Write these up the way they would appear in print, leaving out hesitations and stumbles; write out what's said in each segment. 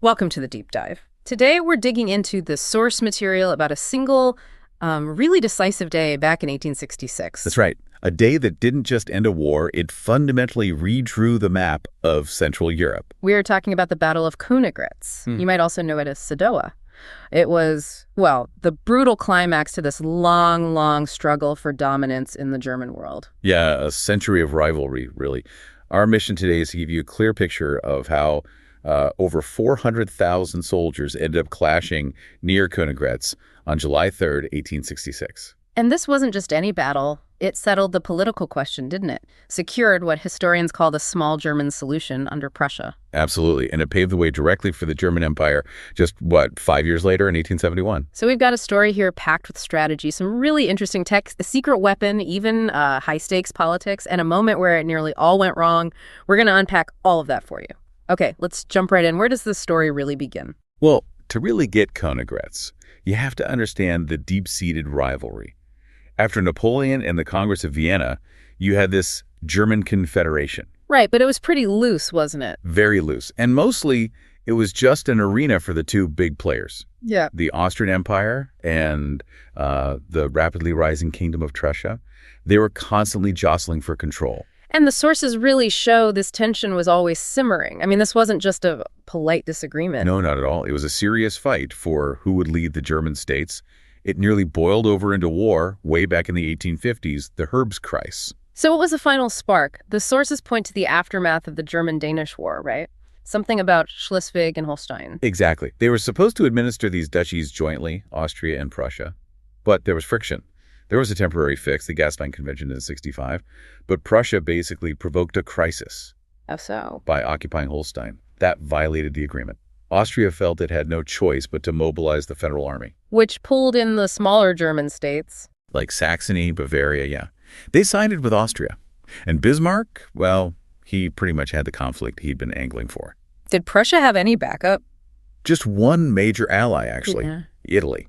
Welcome to the deep dive. Today we're digging into the source material about a single, really decisive day back in 1866. That's right. A day that didn't just end a war, it fundamentally redrew the map of Central Europe. We are talking about the Battle of Königgrätz. You might also know it as Sadowa. It was, well, the brutal climax to this long, long struggle for dominance in the German world. Yeah, a century of rivalry, really. Our mission today is to give you a clear picture of how over 400,000 soldiers ended up clashing near Königgrätz on July 3rd, 1866. And this wasn't just any battle. It settled the political question, didn't it? Secured what historians call the small German solution under Prussia. Absolutely. And it paved the way directly for the German Empire just, 5 years later in 1871. So we've got a story here packed with strategy, some really interesting tech, a secret weapon, even high-stakes politics, and a moment where it nearly all went wrong. We're going to unpack all of that for you. Okay, let's jump right in. Where does this story really begin? Well, to really get Königgrätz, you have to understand the deep-seated rivalry. After Napoleon and the Congress of Vienna, you had this German Confederation. Right, but it was pretty loose, wasn't it? Very loose. And mostly, it was just an arena for the two big players. Yeah. The Austrian Empire and the rapidly rising Kingdom of Prussia. They were constantly jostling for control. And the sources really show this tension was always simmering. I mean, this wasn't just a polite disagreement. No, not at all. It was a serious fight for who would lead the German states. It nearly boiled over into war way back in the 1850s, the Herbstkreis. So what was the final spark? The sources point to the aftermath of the German-Danish War, right? Something about Schleswig and Holstein. Exactly. They were supposed to administer these duchies jointly, Austria and Prussia, but there was friction. There was a temporary fix, the Gastein Convention in 1965, but Prussia basically provoked a crisis. How so? By occupying Holstein. That violated the agreement. Austria felt it had no choice but to mobilize the federal army. Which pulled in the smaller German states. Like Saxony, Bavaria, yeah. They sided with Austria. And Bismarck, well, he pretty much had the conflict he'd been angling for. Did Prussia have any backup? Just one major ally, actually. Yeah. Italy.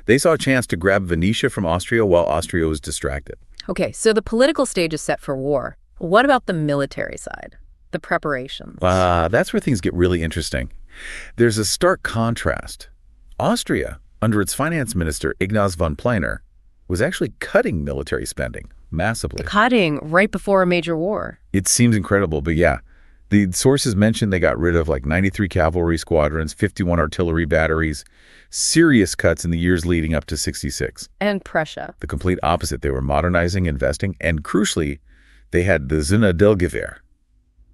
They saw a chance to grab Venetia from Austria while Austria was distracted. Okay, so the political stage is set for war. What about the military side? The preparations? That's where things get really interesting. There's a stark contrast. Austria, under its finance minister, Ignaz von Pleiner, was actually cutting military spending massively. Cutting right before a major war. It seems incredible, but yeah. The sources mentioned they got rid of 93 cavalry squadrons, 51 artillery batteries, serious cuts in the years leading up to 66. And Prussia. The complete opposite. They were modernizing, investing, and crucially, they had the Zündellgewehr,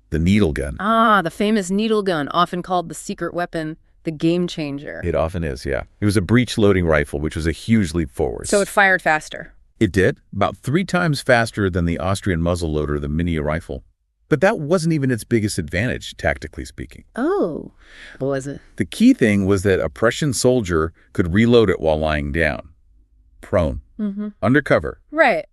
the needle gun. The famous needle gun, often called the secret weapon, the game changer. It often is, yeah. It was a breech-loading rifle, which was a huge leap forward. So it fired faster. It did, about 3 times faster than the Austrian muzzleloader, the mini rifle. But that wasn't even its biggest advantage, tactically speaking. Oh, what was it? The key thing was that a Prussian soldier could reload it while lying down, prone, under cover. Right.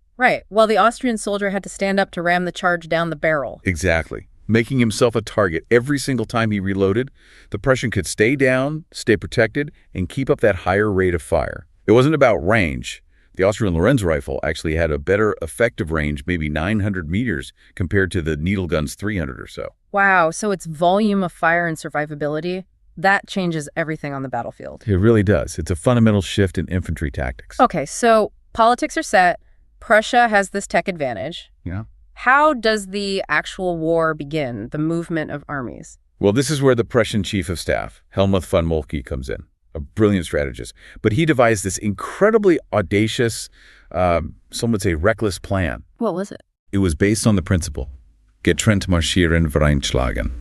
While the Austrian soldier had to stand up to ram the charge down the barrel. Exactly. Making himself a target every single time he reloaded, the Prussian could stay down, stay protected, and keep up that higher rate of fire. It wasn't about range. The Austrian Lorenz rifle actually had a better effective range, maybe 900 meters, compared to the needle gun's 300 or so. Wow, so its volume of fire and survivability, that changes everything on the battlefield. It really does. It's a fundamental shift in infantry tactics. Okay, so politics are set. Prussia has this tech advantage. Yeah. How does the actual war begin, the movement of armies? Well, this is where the Prussian chief of staff, Helmuth von Moltke, comes in. A brilliant strategist. But he devised this incredibly audacious, some would say reckless plan. What was it? It was based on the principle, getrennt marschieren, vereinschlagen.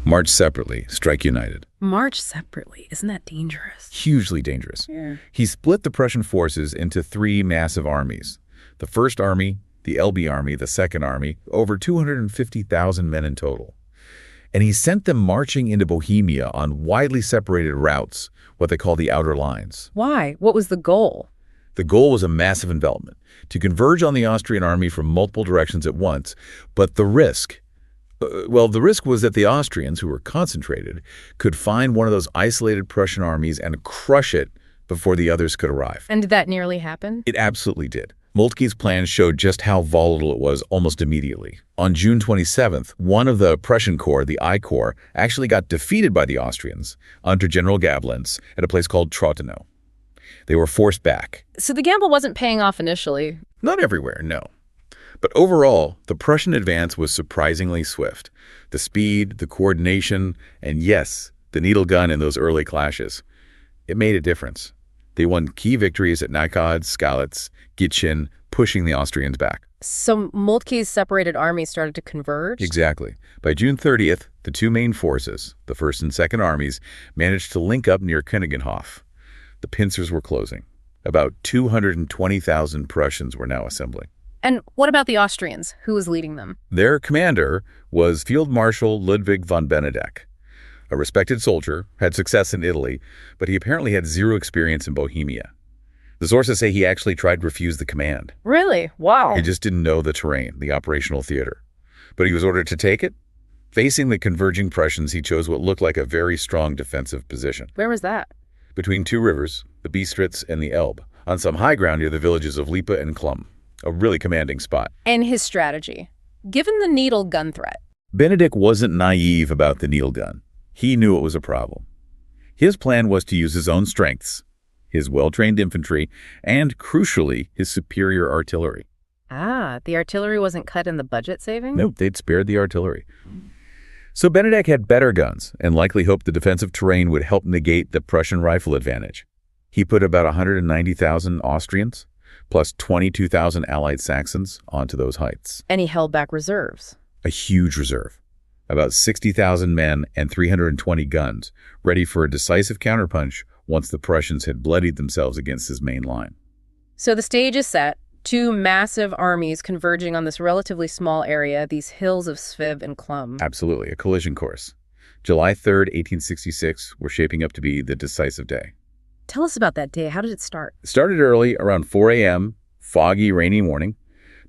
March separately, strike united. March separately. Isn't that dangerous? Hugely dangerous. Yeah. He split the Prussian forces into 3 massive armies. The First Army, the LB Army, the Second Army, over 250,000 men in total. And he sent them marching into Bohemia on widely separated routes, what they call the outer lines. Why? What was the goal? The goal was a massive envelopment, to converge on the Austrian army from multiple directions at once. But the risk, the risk was that the Austrians, who were concentrated, could find one of those isolated Prussian armies and crush it before the others could arrive. And did that nearly happen? It absolutely did. Moltke's plan showed just how volatile it was almost immediately. On June 27th, one of the Prussian corps, the I Corps, actually got defeated by the Austrians under General Gablenz at a place called Trottenau. They were forced back. So the gamble wasn't paying off initially. Not everywhere, no. But overall, the Prussian advance was surprisingly swift. The speed, the coordination, and yes, the needle gun in those early clashes. It made a difference. They won key victories at Nyködz, Skalitz, Gitschin, pushing the Austrians back. So Moltke's separated armies started to converge? Exactly. By June 30th, the two main forces, the First and Second Armies, managed to link up near Königgrätz. The pincers were closing. About 220,000 Prussians were now assembling. And what about the Austrians? Who was leading them? Their commander was Field Marshal Ludwig von Benedek. A respected soldier, had success in Italy, but he apparently had zero experience in Bohemia. The sources say he actually tried to refuse the command. Really? Wow. He just didn't know the terrain, the operational theater. But he was ordered to take it. Facing the converging Prussians, he chose what looked like a very strong defensive position. Where was that? Between two rivers, the Bistritz and the Elbe, on some high ground near the villages of Lippe and Klum. A really commanding spot. And his strategy. Given the needle gun threat. Benedek wasn't naive about the needle gun. He knew it was a problem. His plan was to use his own strengths, his well-trained infantry, and, crucially, his superior artillery. Ah, the artillery wasn't cut in the budget savings? Nope, they'd spared the artillery. So Benedek had better guns and likely hoped the defensive terrain would help negate the Prussian rifle advantage. He put about 190,000 Austrians, plus 22,000 Allied Saxons, onto those heights. And he held back reserves. A huge reserve. About 60,000 men and 320 guns, ready for a decisive counterpunch once the Prussians had bloodied themselves against his main line. So the stage is set. Two massive armies converging on this relatively small area, these hills of Swieb and Klum. Absolutely, a collision course. July 3rd, 1866, were shaping up to be the decisive day. Tell us about that day. How did it start? It started early, around 4 a.m., foggy, rainy morning.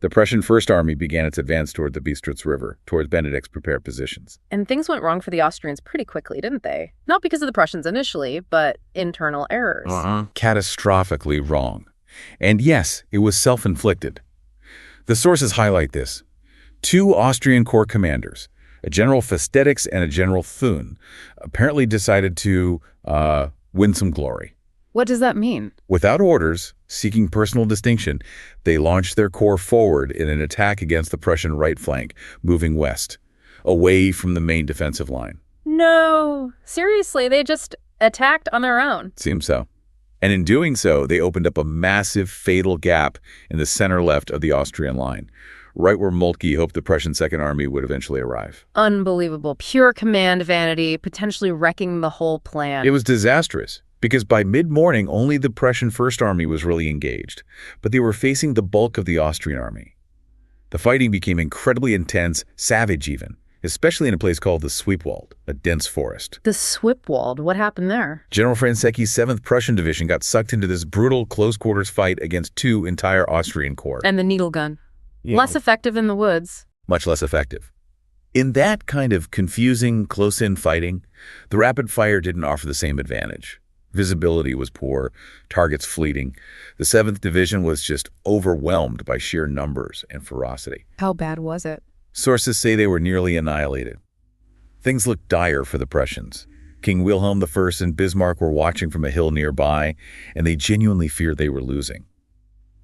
The Prussian First Army began its advance toward the Bistritz River, towards Benedek's prepared positions. And things went wrong for the Austrians pretty quickly, didn't they? Not because of the Prussians initially, but internal errors. Catastrophically wrong. And yes, it was self-inflicted. The sources highlight this. Two Austrian corps commanders, a General Festetics and a General Thun, apparently decided to win some glory. What does that mean? Without orders, seeking personal distinction, they launched their corps forward in an attack against the Prussian right flank, moving west, away from the main defensive line. No, seriously, they just attacked on their own. Seems so. And in doing so, they opened up a massive, fatal gap in the center-left of the Austrian line, right where Moltke hoped the Prussian Second Army would eventually arrive. Unbelievable. Pure command vanity, potentially wrecking the whole plan. It was disastrous, because by mid-morning, only the Prussian First Army was really engaged, but they were facing the bulk of the Austrian army. The fighting became incredibly intense, savage even, especially in a place called the Swiepwald, a dense forest. The Swiepwald? What happened there? General Franzecki's 7th Prussian Division got sucked into this brutal close-quarters fight against two entire Austrian corps. And the needle gun. Yeah. Less effective in the woods. Much less effective. In that kind of confusing, close-in fighting, the rapid fire didn't offer the same advantage. Visibility was poor, targets fleeting. The 7th Division was just overwhelmed by sheer numbers and ferocity. How bad was it? Sources say they were nearly annihilated. Things looked dire for the Prussians. King Wilhelm I and Bismarck were watching from a hill nearby, and they genuinely feared they were losing.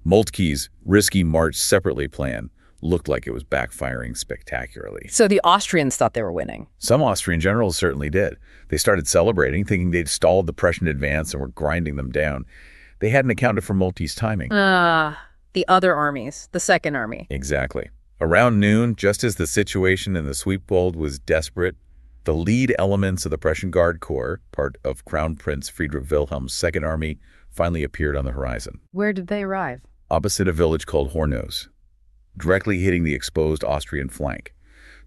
Moltke's risky march separately plan looked like it was backfiring spectacularly. So the Austrians thought they were winning. Some Austrian generals certainly did. They started celebrating, thinking they'd stalled the Prussian advance and were grinding them down. They hadn't accounted for Moltke's timing. The other armies, the Second Army. Exactly. Around noon, just as the situation in the Swiepwald was desperate, the lead elements of the Prussian Guard Corps, part of Crown Prince Friedrich Wilhelm's Second Army, finally appeared on the horizon. Where did they arrive? Opposite a village called Hornos, directly hitting the exposed Austrian flank,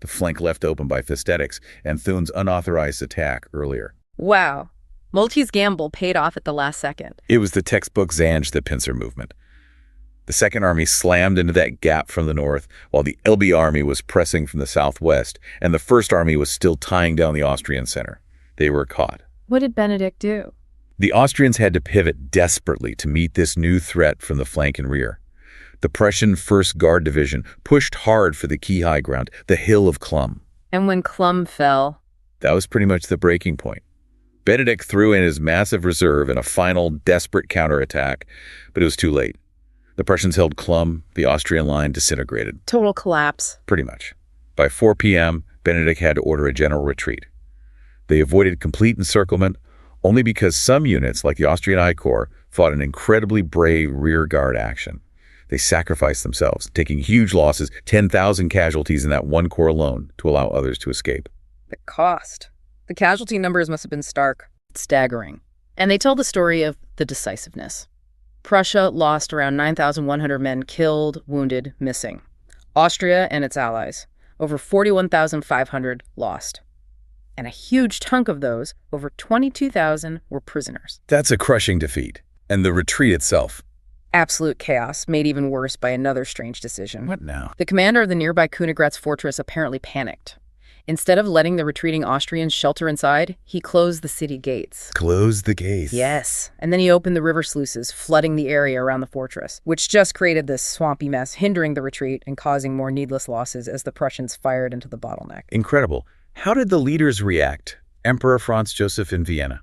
the flank left open by Festetics and Thun's unauthorized attack earlier. Wow. Moltke's gamble paid off at the last second. It was the textbook Zange the pincer movement. The Second Army slammed into that gap from the north, while the Elbe Army was pressing from the southwest, and the First Army was still tying down the Austrian center. They were caught. What did Benedek do? The Austrians had to pivot desperately to meet this new threat from the flank and rear. The Prussian 1st Guard Division pushed hard for the key high ground, the Hill of Chlum. And when Chlum fell, that was pretty much the breaking point. Benedek threw in his massive reserve in a final, desperate counterattack, but it was too late. The Prussians held Chlum, the Austrian line disintegrated. Total collapse. Pretty much. By 4 p.m., Benedek had to order a general retreat. They avoided complete encirclement only because some units, like the Austrian I Corps, fought an incredibly brave rearguard action. They sacrificed themselves, taking huge losses, 10,000 casualties in that one corps alone, to allow others to escape. The cost. The casualty numbers must have been stark, staggering. And they tell the story of the decisiveness. Prussia lost around 9,100 men killed, wounded, missing. Austria and its allies, over 41,500 lost. And a huge chunk of those, over 22,000, were prisoners. That's a crushing defeat. And the retreat itself. Absolute chaos, made even worse by another strange decision. What now? The commander of the nearby Königgrätz fortress apparently panicked. Instead of letting the retreating Austrians shelter inside, he closed the city gates. Closed the gates? Yes. And then he opened the river sluices, flooding the area around the fortress, which just created this swampy mess, hindering the retreat and causing more needless losses as the Prussians fired into the bottleneck. Incredible. How did the leaders react? Emperor Franz Joseph in Vienna.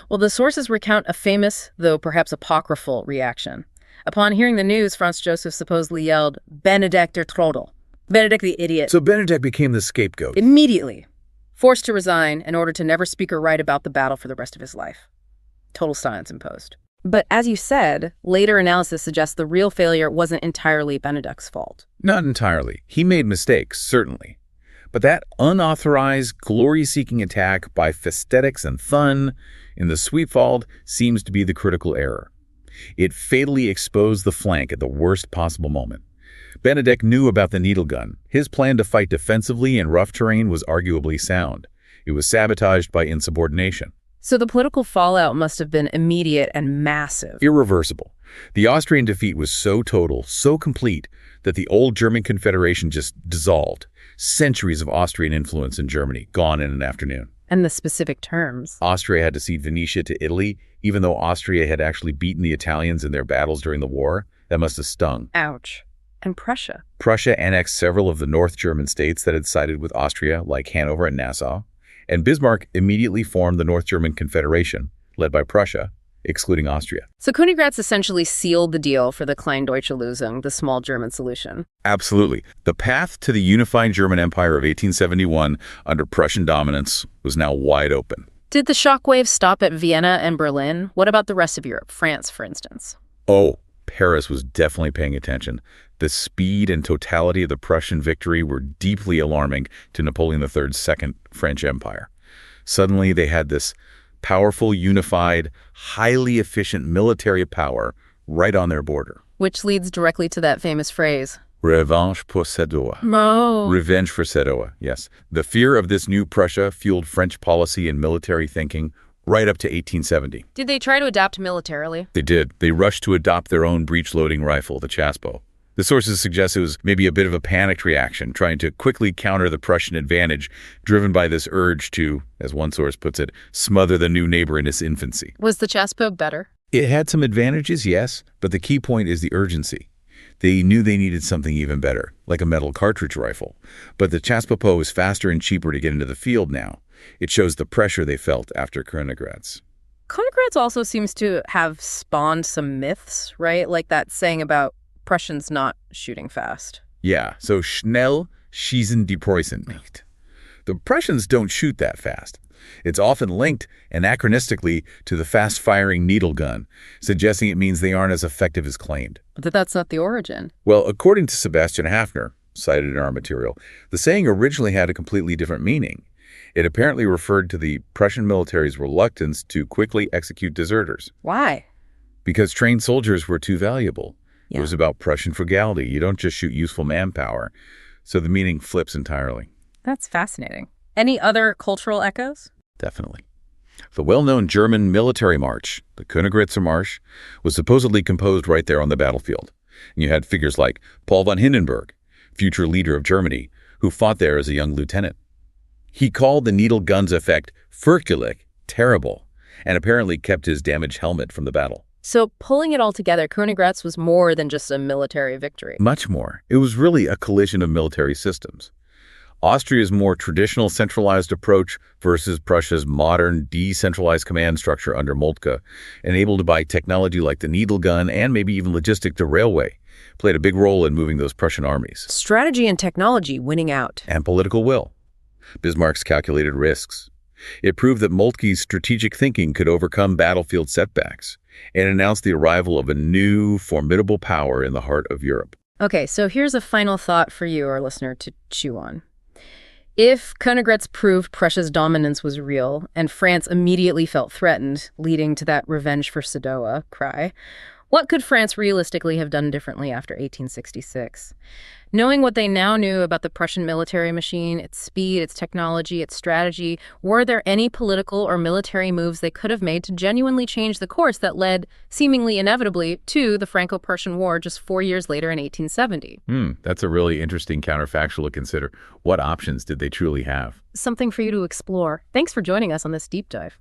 Well, the sources recount a famous, though perhaps apocryphal, reaction. Upon hearing the news, Franz Joseph supposedly yelled, "Benedek der Trottel." Benedek the idiot. So Benedek became the scapegoat. Immediately. Forced to resign in order to never speak or write about the battle for the rest of his life. Total silence imposed. But as you said, later analysis suggests the real failure wasn't entirely Benedek's fault. Not entirely. He made mistakes, certainly. But that unauthorized, glory-seeking attack by Festetics and Thun in the Swiepwald seems to be the critical error. It fatally exposed the flank at the worst possible moment. Benedek knew about the needle gun. His plan to fight defensively in rough terrain was arguably sound. It was sabotaged by insubordination. So the political fallout must have been immediate and massive. Irreversible. The Austrian defeat was so total, so complete, that the old German Confederation just dissolved. Centuries of Austrian influence in Germany, gone in an afternoon. And the specific terms. Austria had to cede Venetia to Italy, even though Austria had actually beaten the Italians in their battles during the war. That must have stung. Ouch. And Prussia. Prussia annexed several of the North German states that had sided with Austria, like Hanover and Nassau. And Bismarck immediately formed the North German Confederation, led by Prussia, excluding Austria. So Königgrätz essentially sealed the deal for the Kleine Deutsche Lösung, the small German solution. Absolutely. The path to the unified German Empire of 1871 under Prussian dominance was now wide open. Did the shockwave stop at Vienna and Berlin? What about the rest of Europe, France, for instance? Oh, Paris was definitely paying attention. The speed and totality of the Prussian victory were deeply alarming to Napoleon III's Second French Empire. Suddenly, they had this powerful, unified, highly efficient military power right on their border. Which leads directly to that famous phrase. Revanche pour Sadowa. Oh. Revenge for Sadowa, yes. The fear of this new Prussia fueled French policy and military thinking right up to 1870. Did they try to adapt militarily? They did. They rushed to adopt their own breech-loading rifle, the Chassepot. The sources suggest it was maybe a bit of a panicked reaction, trying to quickly counter the Prussian advantage, driven by this urge to, as one source puts it, smother the new neighbor in its infancy. Was the Chassepot better? It had some advantages, yes, but the key point is the urgency. They knew they needed something even better, like a metal cartridge rifle. But the Chassepot was faster and cheaper to get into the field now. It shows the pressure they felt after Königgrätz. Königgrätz also seems to have spawned some myths, right? Like that saying about Prussians not shooting fast. Yeah, so schnell schießen die Preußen nicht. The Prussians don't shoot that fast. It's often linked anachronistically to the fast-firing needle gun, suggesting it means they aren't as effective as claimed. But that's not the origin. Well, according to Sebastian Hafner, cited in our material, the saying originally had a completely different meaning. It apparently referred to the Prussian military's reluctance to quickly execute deserters. Why? Because trained soldiers were too valuable. Yeah. It was about Prussian frugality. You don't just shoot useful manpower. So the meaning flips entirely. That's fascinating. Any other cultural echoes? Definitely. The well-known German military march, the Königgrätzer March, was supposedly composed right there on the battlefield. And you had figures like Paul von Hindenburg, future leader of Germany, who fought there as a young lieutenant. He called the needle gun's effect fürchterlich, terrible, and apparently kept his damaged helmet from the battle. So pulling it all together, Königgrätz was more than just a military victory. Much more. It was really a collision of military systems. Austria's more traditional centralized approach versus Prussia's modern decentralized command structure under Moltke, enabled by technology like the needle gun and maybe even logistic the railway, played a big role in moving those Prussian armies. Strategy and technology winning out. And political will. Bismarck's calculated risks. It proved that Moltke's strategic thinking could overcome battlefield setbacks and announced the arrival of a new, formidable power in the heart of Europe. Okay, so here's a final thought for you, our listener, to chew on. If Königgrätz proved Prussia's dominance was real, and France immediately felt threatened, leading to that revenge for Sadowa cry, what could France realistically have done differently after 1866? Knowing what they now knew about the Prussian military machine, its speed, its technology, its strategy, were there any political or military moves they could have made to genuinely change the course that led, seemingly inevitably, to the Franco-Prussian War just 4 years later in 1870? That's a really interesting counterfactual to consider. What options did they truly have? Something for you to explore. Thanks for joining us on this deep dive.